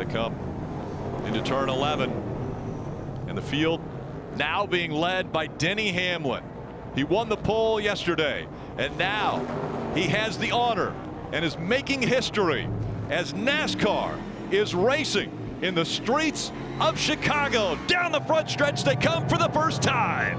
to come into turn 11. And the field now being led by Denny Hamlin. He won the pole yesterday, and now he has the honor and is making history as NASCAR is racing in the streets of Chicago. Down the front stretch they come for the first time.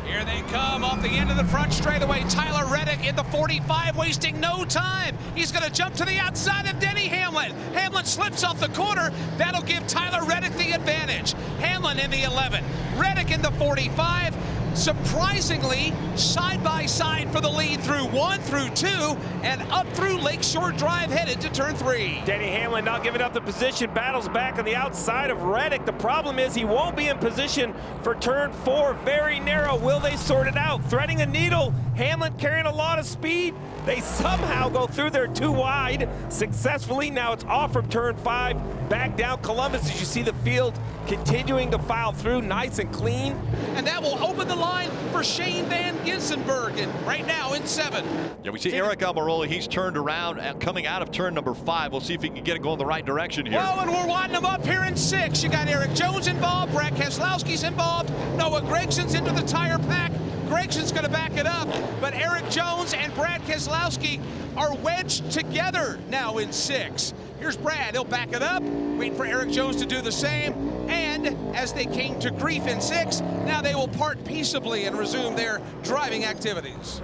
Here they come off the end of the front straightaway. Tyler Reddick in the 45, wasting no time. He's going to jump to the outside of Denny Hamlin. Hamlin slips off the corner. That'll give Tyler Reddick the advantage. Hamlin in the 11, Reddick in the 45. Surprisingly, side by side for the lead through 1, through 2, and up through Lakeshore Drive headed to turn 3. Denny Hamlin not giving up the position, battles back on the outside of Reddick. The problem is he won't be in position for turn 4. Very narrow. Will they sort it out? Threading a needle. Hamlin carrying a lot of speed. They somehow go through there too wide successfully. Now it's off from turn 5, back down Columbus as you see the field continuing to file through nice and clean. And that will open the line for Shane Van Gisbergen, and right now in 7. Yeah, we see Eric Almirola. He's turned around coming out of turn number 5. We'll see if he can get it going the right direction here. Oh, and we're winding them up here in 6. You got Eric Jones involved, Brad Keselowski's involved, Noah Gregson's into the tire pack. Gregson's going to back it up, but Eric Jones and Brad Keselowski are wedged together now in 6. Here's Brad, he'll back it up, wait for Eric Jones to do the same, and as they came to grief in 6, now they will part peaceably and resume their driving activities.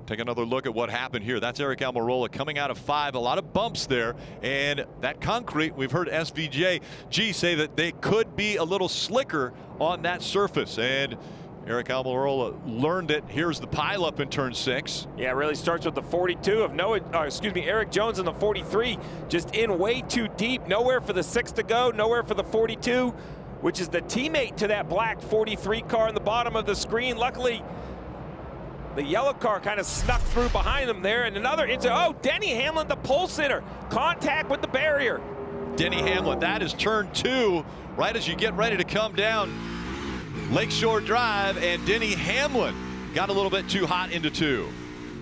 Take another look at what happened here. That's Eric Almirola coming out of 5. A lot of bumps there, and that concrete, we've heard SVJ say that they could be a little slicker on that surface, and Eric Almirola learned it. Here's the pileup in turn 6. Yeah, it really starts with the 42 of Eric Jones in the 43, just in way too deep. Nowhere for the 6 to go, nowhere for the 42, which is the teammate to that black 43 car in the bottom of the screen. Luckily, the yellow car kind of snuck through behind them there, and Denny Hamlin, the pole sitter, contact with the barrier. Denny Hamlin, that is turn 2, right as you get ready to come down Lakeshore Drive, and Denny Hamlin got a little bit too hot into 2.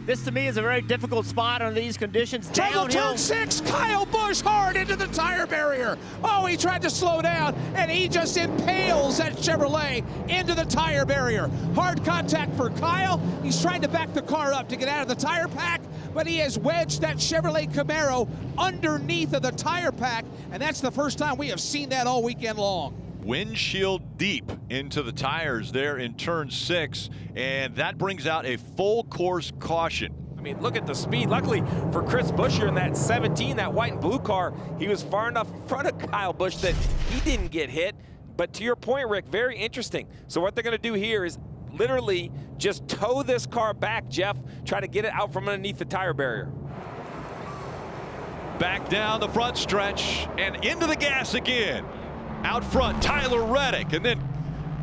This to me is a very difficult spot under these conditions. Trouble turn 6, Kyle Busch hard into the tire barrier. Oh, he tried to slow down, and he just impales that Chevrolet into the tire barrier. Hard contact for Kyle. He's trying to back the car up to get out of the tire pack, but he has wedged that Chevrolet Camaro underneath of the tire pack, and that's the first time we have seen that all weekend long. Windshield deep into the tires there in turn 6, and that brings out a full course caution. I mean, look at the speed. Luckily for Chris Buescher in that 17, that white and blue car, he was far enough in front of Kyle Busch that he didn't get hit. But to your point, Rick, very interesting. So what they're going to do here is literally just tow this car back, Jeff, try to get it out from underneath the tire barrier. Back down the front stretch and into the gas again. Out front, Tyler Reddick, and then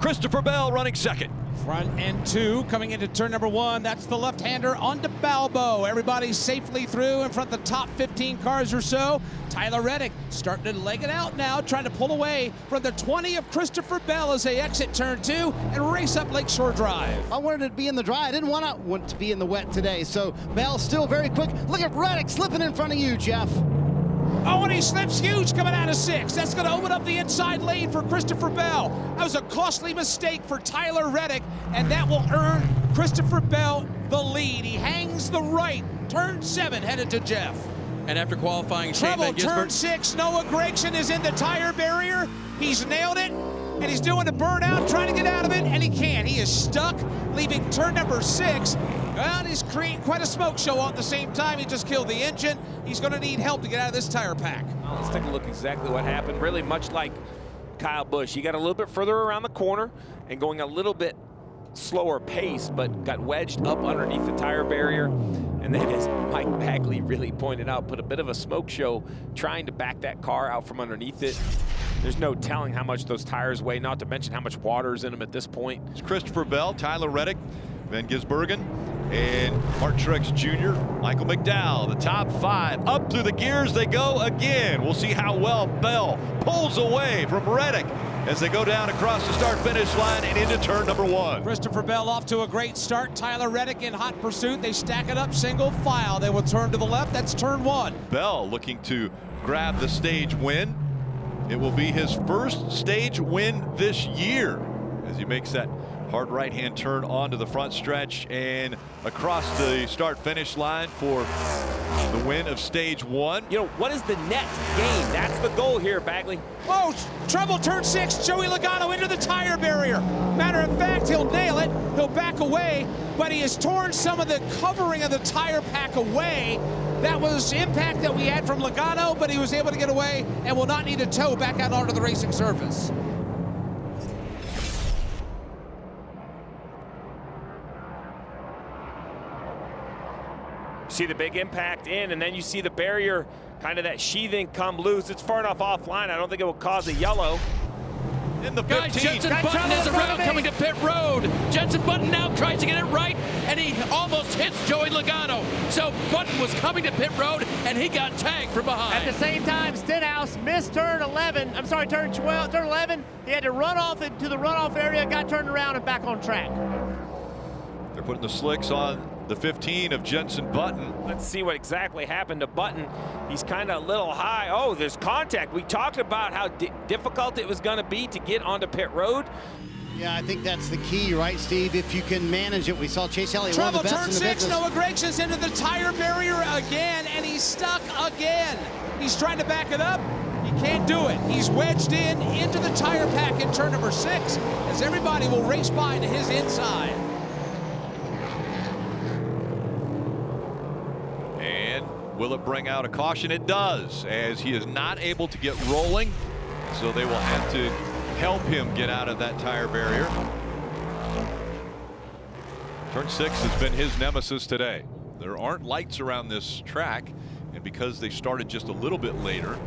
Christopher Bell running second. Front and 2 coming into turn number 1. That's the left-hander onto Balbo. Everybody's safely through in front of the top 15 cars or so. Tyler Reddick starting to leg it out now, trying to pull away from the 20 of Christopher Bell as they exit turn 2 and race up Lakeshore Drive. I wanted to be in the dry. I didn't want to be in the wet today, so Bell still very quick. Look at Reddick slipping in front of you, Jeff. Oh, and he slips huge coming out of 6. That's going to open up the inside lane for Christopher Bell. That was a costly mistake for Tyler Reddick, and that will earn Christopher Bell the lead. He hangs the right. Turn 7 headed to Jeff. And after qualifying, Shane Van Gisbergen. Turn 6, Noah Gregson is in the tire barrier. He's nailed it, and he's doing a burnout, trying to get out of it, and he can't. He is stuck, leaving turn number 6. Well, he's creating quite a smoke show at the same time. He just killed the engine. He's going to need help to get out of this tire pack. Well, let's take a look exactly what happened. Really much like Kyle Busch. He got a little bit further around the corner and going a little bit slower pace, but got wedged up underneath the tire barrier. And then, as Mike Bagley really pointed out, put a bit of a smoke show trying to back that car out from underneath it. There's no telling how much those tires weigh, not to mention how much water's in them at this point. It's Christopher Bell, Tyler Reddick, Van Gisbergen, and Mark Truex Jr., Michael McDowell. The top 5 up through the gears they go again. We'll see how well Bell pulls away from Reddick as they go down across the start-finish line and into turn number 1. Christopher Bell off to a great start. Tyler Reddick in hot pursuit. They stack it up single file. They will turn to the left. That's turn 1. Bell looking to grab the stage win. It will be his first stage win this year as he makes that hard right-hand turn onto the front stretch and across the start-finish line for the win of stage 1. You know, what is the net gain? That's the goal here, Bagley. Oh, trouble turn 6. Joey Logano into the tire barrier. Matter of fact, he'll nail it. He'll back away, but he has torn some of the covering of the tire pack away. That was impact that we had from Logano, but he was able to get away and will not need a tow back out onto the racing surface. See the big impact in, and then you see the barrier, kind of that sheathing come loose. It's far enough offline. I don't think it will cause a yellow. In the Guys, 15. Jenson Button is around coming to pit road. Jenson Button now tries to get it right, and he almost hits Joey Logano. So Button was coming to pit road, and he got tagged from behind. At the same time, Stenhouse missed turn 11. I'm sorry, turn 12, turn 11. He had to run off into the runoff area, got turned around and back on track. They're putting the slicks on the 15 of Jenson Button. Let's see what exactly happened to Button. He's kind of a little high. Oh, there's contact. We talked about how difficult it was going to be to get onto pit road. Yeah, I think that's the key, right, Steve? If you can manage it. We saw Chase Elliott, one Trouble of the best turn in the 6. business. Noah Gregson's into the tire barrier again, and he's stuck again. He's trying to back it up. He can't do it. He's wedged into the tire pack in turn number 6 as everybody will race by to his inside. Will it bring out a caution? It does, as he is not able to get rolling, so they will have to help him get out of that tire barrier. Turn 6 has been his nemesis today. There aren't lights around this track, and because they started just a little bit later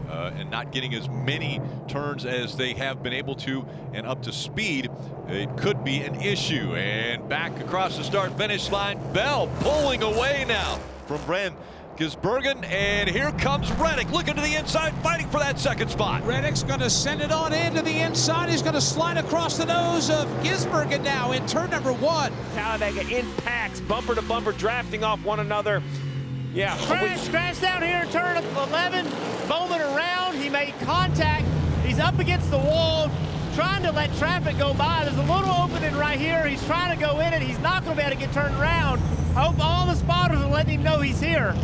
and not getting as many turns as they have been able to and up to speed, it could be an issue. And back across the start-finish line, Bell pulling away now from Brand Gisbergen, and here comes Reddick looking to the inside, fighting for that second spot. Reddick's going to send it on into the inside. He's going to slide across the nose of Gisbergen now in turn number 1. Talladega impacts, bumper to bumper, drafting off one another. Yeah. Crash down here, turn 11, Bowman around. He made contact. He's up against the wall, trying to let traffic go by. There's a little opening right here. He's trying to go in it. He's not going to be able to get turned around. I hope all the spotters are letting him know he's here.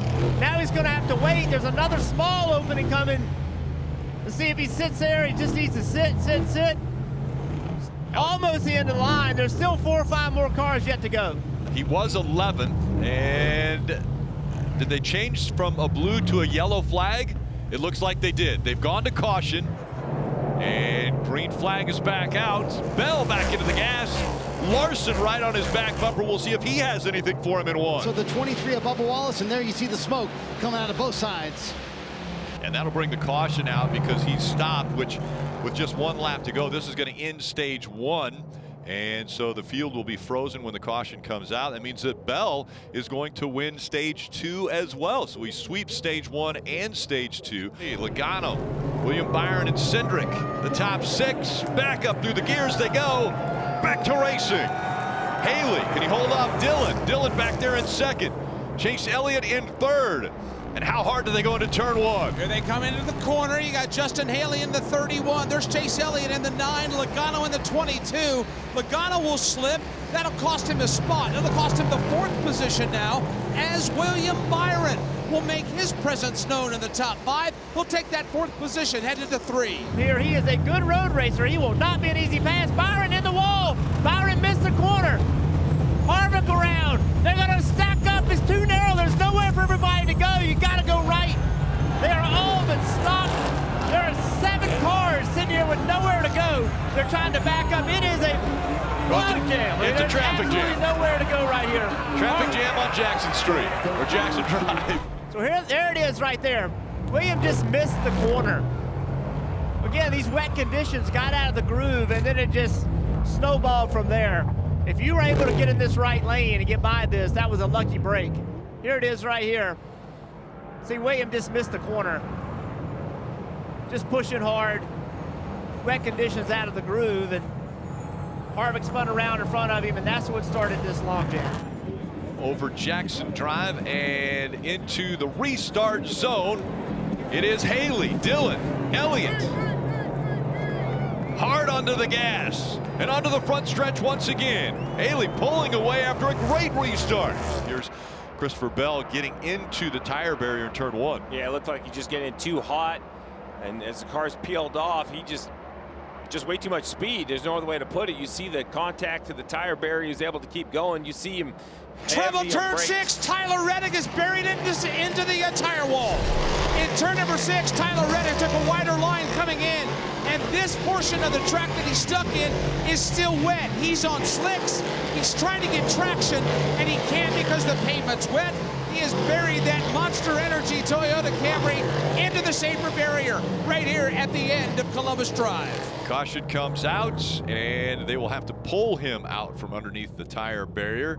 Now he's going to have to wait. There's another small opening coming. Let's see if he sits there. He just needs to sit. Almost the end of the line. There's still 4 or 5 more cars yet to go. He was 11, and did they change from a blue to a yellow flag? It looks like they did. They've gone to caution, and green flag is back out. Bell back into the gas. Larson right on his back bumper. We'll see if he has anything for him in 1. So the 23 of Bubba Wallace, and there you see the smoke coming out of both sides. And that'll bring the caution out because he's stopped, which with just 1 lap to go, this is going to end stage 1. And so the field will be frozen when the caution comes out. That means that Bell is going to win stage 2 as well. So he sweeps stage 1 and stage 2. Hey, Logano, William Byron, and Cindric, the top 6. Back up through the gears they go. Back to racing. Haley, can he hold off Dillon? Dillon back there in 2nd. Chase Elliott in 3rd. And how hard do they go into turn 1? Here they come into the corner. You got Justin Haley in the 31. There's Chase Elliott in the 9. Logano in the 22. Logano will slip. That'll cost him a spot. It'll cost him the 4th position now, as William Byron will make his presence known in the top 5. He'll take that 4th position, headed to 3. Here, he is a good road racer. He will not be an easy pass. Byron in the wall. Byron missed the corner. Harvick around. They're going to stack up. It's too narrow. There's nowhere for everybody to go. You got to go right. They are all but stopped. There are 7 cars sitting here with nowhere to go. They're trying to back up. It is a log jam. It's a traffic jam. There's nowhere to go right here. Traffic jam on Jackson Street, or Jackson Drive. So here, there it is right there. William just missed the corner. Again, these wet conditions got out of the groove, and then it just snowballed from there. If you were able to get in this right lane and get by this, that was a lucky break. Here it is right here. See, William just missed the corner. Just pushing hard. wet conditions out of the groove, and Harvick spun around in front of him, and that's what started this long jam. Over Jackson Drive and into the restart zone. It is Haley, Dillon, Elliott. Hard onto the gas and onto the front stretch once again. Haley pulling away after a great restart. Here's Christopher Bell getting into the tire barrier in turn 1. Yeah, it looked like he just getting too hot, and as the cars peeled off, he just way too much speed. There's no other way to put it. You see the contact to the tire barrier. He's able to keep going. You see him Treble turn 6, Tyler Reddick is buried into the tire wall. In turn number 6, Tyler Reddick took a wider line coming in, and this portion of the track that he's stuck in is still wet. He's on slicks. He's trying to get traction, and he can't because the pavement's wet. He has buried that Monster Energy Toyota Camry into the safer barrier right here at the end of Columbus Drive. Caution comes out, and they will have to pull him out from underneath the tire barrier.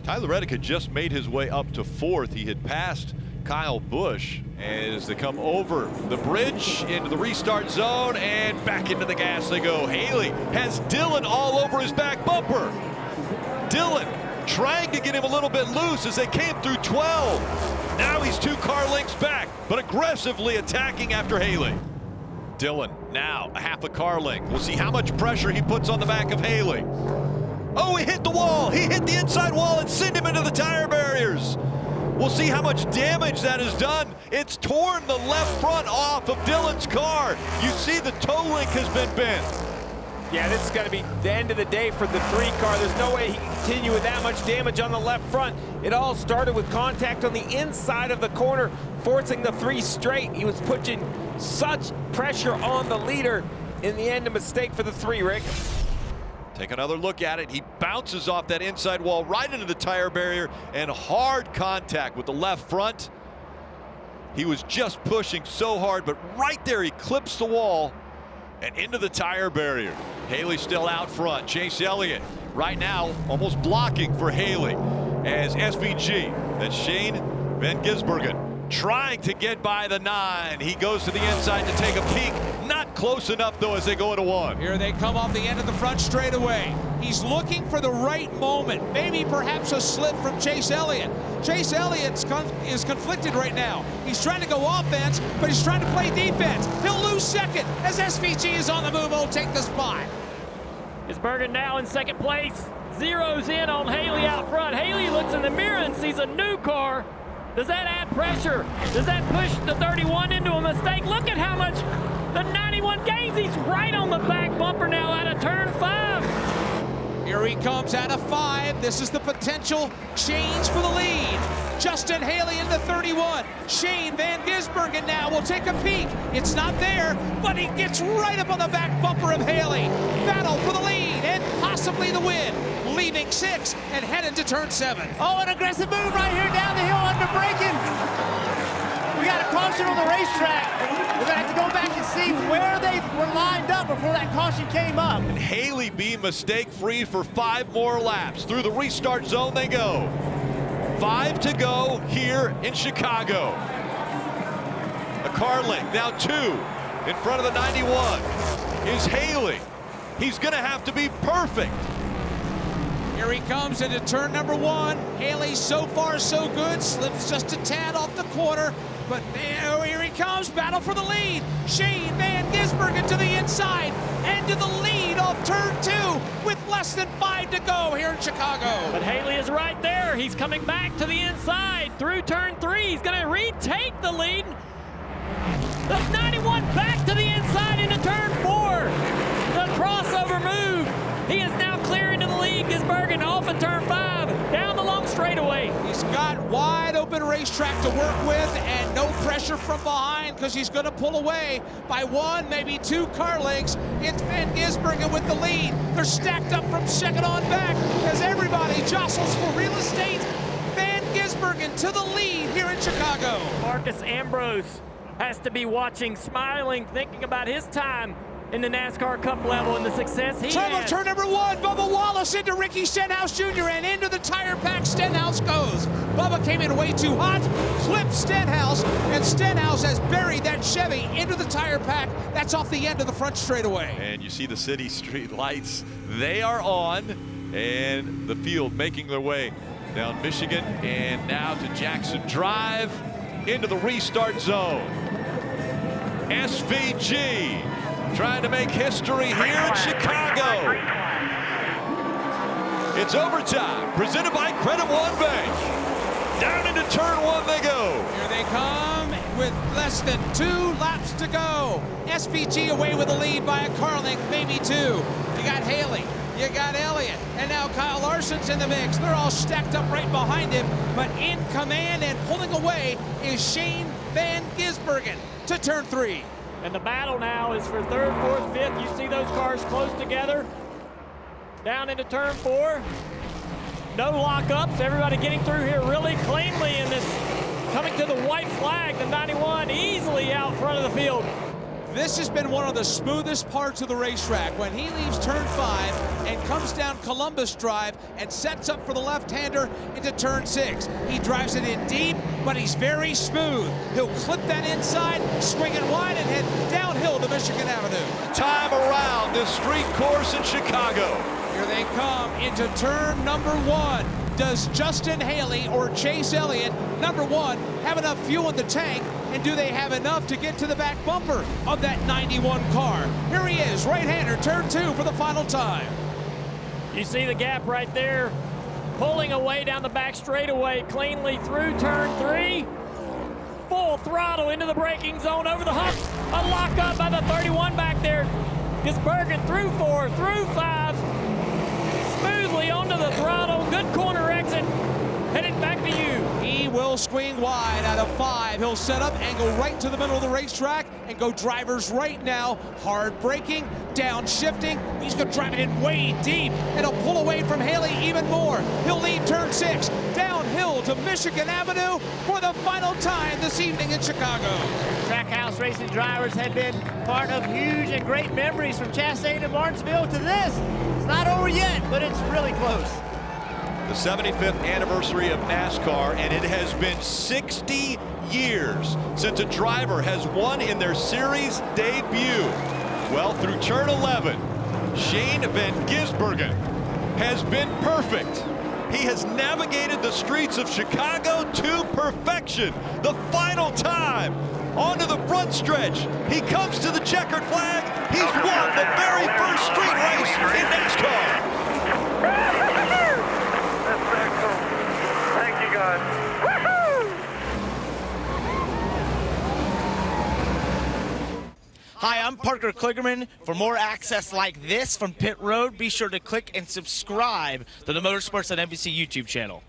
Tyler Reddick had just made his way up to 4th. He had passed Kyle Busch as they come over the bridge into the restart zone, and back into the gas they go. Haley has Dillon all over his back bumper. Dillon trying to get him a little bit loose as they came through 12. Now he's 2 car lengths back, but aggressively attacking after Haley. Dillon now a half a car length. We'll see how much pressure he puts on the back of Haley. Oh, he hit the wall. He hit the inside wall and sent him into the tire barriers. We'll see how much damage that has done. It's torn the left front off of Dillon's car. You see the toe link has been bent. Yeah, this is going to be the end of the day for the 3 car. There's no way he can continue with that much damage on the left front. It all started with contact on the inside of the corner, forcing the 3 straight. He was putting such pressure on the leader. In the end, a mistake for the 3, Rick. Take another look at it. He bounces off that inside wall right into the tire barrier, and hard contact with the left front. He was just pushing so hard, but right there he clips the wall and into the tire barrier. Haley still out front. Chase Elliott right now almost blocking for Haley as SVG. That's Shane Van Gisbergen trying to get by the 9. He goes to the inside to take a peek. Not close enough, though, as they go into 1. Here they come off the end of the front straightaway. He's looking for the right moment. Maybe perhaps a slip from Chase Elliott. Chase Elliott is conflicted right now. He's trying to go offense, but he's trying to play defense. He'll lose second as SVG is on the move. He'll take the spot. Gisbergen now in second place. Zeroes in on Haley out front. Haley looks in the mirror and sees a new car. Does that add pressure? Does that push the 31 into a mistake? Look at how much the 91 gains. He's right on the back bumper now out of turn 5. Here he comes out of 5. This is the potential change for the lead. Justin Haley in the 31. Shane Van Gisbergen now will take a peek. It's not there, but he gets right up on the back bumper of Haley. Battle for the lead and possibly the win. Leaving 6 and headed to turn 7. Oh, an aggressive move right here down the hill under braking. We got a caution on the racetrack. We're gonna have to go back and see where they were lined up before that caution came up. And Haley be mistake-free for 5 more laps. Through the restart zone they go. 5 to go here in Chicago. A car length, now 2 in front of the 91 is Haley. He's gonna have to be perfect. Here he comes into turn number 1. Haley so far so good, slips just a tad off the corner, but now here he comes, battle for the lead. Shane Van Gisbergen to the inside and to the lead off turn 2 with less than 5 to go here in Chicago. But Haley is right there. He's coming back to the inside through turn 3. He's going to retake the lead. The 91 back to the inside into turn 4. The crossover move. He is now clear into the lead. Gisbergen off at turn 5, down the long straightaway. He's got wide open racetrack to work with and no pressure from behind because he's going to pull away by 1, maybe 2 car lengths. It's Van Gisbergen with the lead. They're stacked up from second on back as everybody jostles for real estate. Van Gisbergen to the lead here in Chicago. Marcus Ambrose has to be watching, smiling, thinking about his time in the NASCAR Cup level and the success he Trouble has. turn number 1, Bubba Wallace into Ricky Stenhouse Jr. and into the tire pack. Stenhouse goes. Bubba came in way too hot, clipped Stenhouse, and Stenhouse has buried that Chevy into the tire pack. That's off the end of the front straightaway. And you see the city street lights. They are on, and the field making their way down Michigan and now to Jackson Drive into the restart zone. SVG trying to make history here in Chicago. It's overtime, presented by Credit One Bank. Down into turn 1 they go. Here they come with less than 2 laps to go. SVG away with the lead by a car length, maybe 2. You got Haley, you got Elliott, and now Kyle Larson's in the mix. They're all stacked up right behind him, but in command and pulling away is Shane Van Gisbergen to turn 3. And the battle now is for 3rd, 4th, 5th. You see those cars close together. Down into turn 4. No lockups. Everybody getting through here really cleanly in this. Coming to the white flag, the 91 easily out front of the field. This has been one of the smoothest parts of the racetrack. When he leaves turn 5 and comes down Columbus Drive and sets up for the left-hander into turn 6. He drives it in deep, but he's very smooth. He'll clip that inside, swing it wide, and head downhill to Michigan Avenue. Time around this street course in Chicago. Here they come into turn number 1. Does Justin Haley or Chase Elliott, number 1, have enough fuel in the tank? And do they have enough to get to the back bumper of that 91 car? Here he is, right-hander, turn 2 for the final time. You see the gap right there, pulling away down the back straightaway cleanly through turn 3. Full throttle into the braking zone over the hump. A lockup by the 31 back there. Gisbergen through 4, through 5. Smoothly onto the throttle. Good corner exit. Headed back to you. He will swing wide out of 5. He'll set up and go right to the middle of the racetrack and go driver's right now. Hard braking, downshifting. He's going to drive it in way deep, and he'll pull away from Haley even more. He'll leave turn 6, downhill to Michigan Avenue for the final time this evening in Chicago. Trackhouse racing drivers have been part of huge and great memories from Chastain and Martinsville to this. It's not over yet, but it's really close. The 75th anniversary of NASCAR, and it has been 60 years since a driver has won in their series debut. Well, through turn 11, Shane Van Gisbergen has been perfect. He has navigated the streets of Chicago to perfection. The final time, onto the front stretch. He comes to the checkered flag. He's won the very first street race in NASCAR. Thank you, guys. Hi, I'm Parker Kligerman. For more access like this from Pit Road, be sure to click and subscribe to the Motorsports on NBC YouTube channel.